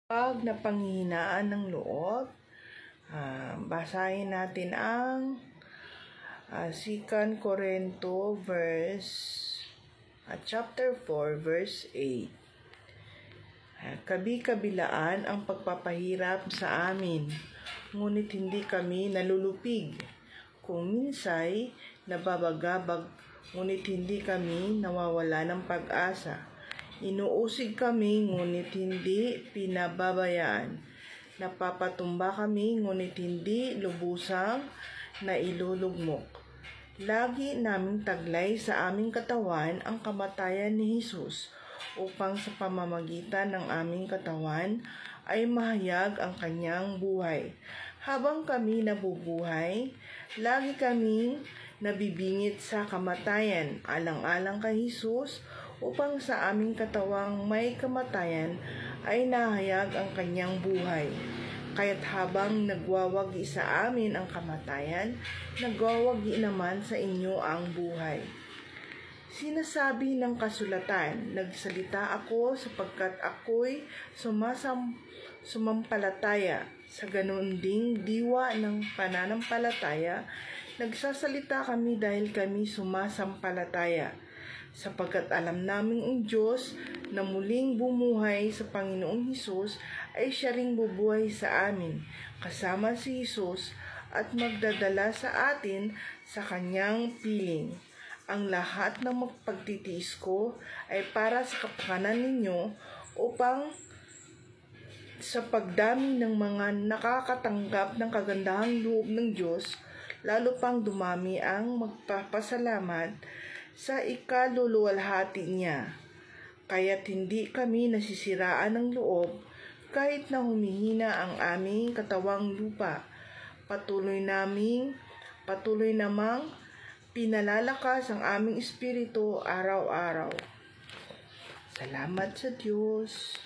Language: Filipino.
Pag na panghihinaan ng loob, basahin natin ang 2 Corinto chapter 4 verse 8. Kabi-kabilaan ang pagpapahirap sa amin, ngunit hindi kami nalulupig. Kung minsay nababagabag, ngunit hindi kami nawawala ng pag-asa. Inuusig kami, ngunit hindi pinababayaan. Napapatumba kami, ngunit hindi lubusang nailulugmok. Lagi naming taglay sa aming katawan ang kamatayan ni Jesus, upang sa pamamagitan ng aming katawan ay mahayag ang kanyang buhay. Habang kami nabubuhay, lagi kaming nabibingit sa kamatayan, alang-alang kay Jesus, upang sa aming katawang may kamatayan ay nahayag ang kanyang buhay. Kaya't habang nagwawagi sa amin ang kamatayan, nagwawagi naman sa inyo ang buhay. Sinasabi ng kasulatan, nagsalita ako sapagkat ako'y sumampalataya. Sa ganoon ding diwa ng pananampalataya, nagsasalita kami dahil kami sumasampalataya. Sapagkat alam namin ang Diyos na muling bumuhay sa Panginoong Hesus ay siya ring bubuhay sa amin, kasama si Hesus, at magdadala sa atin sa kanyang piling. Ang lahat ng pagtitiis ko ay para sa kapakanan ninyo, upang sa pagdami ng mga nakakatanggap ng kagandahang loob ng Diyos, lalo pang dumami ang magpapasalamat sa ikaluluwalhati niya. Kaya't hindi kami nasisiraan ng loob kahit na humihina ang aming katawang lupa. Patuloy namang pinalalakas ang aming espiritu araw-araw. Salamat sa Diyos.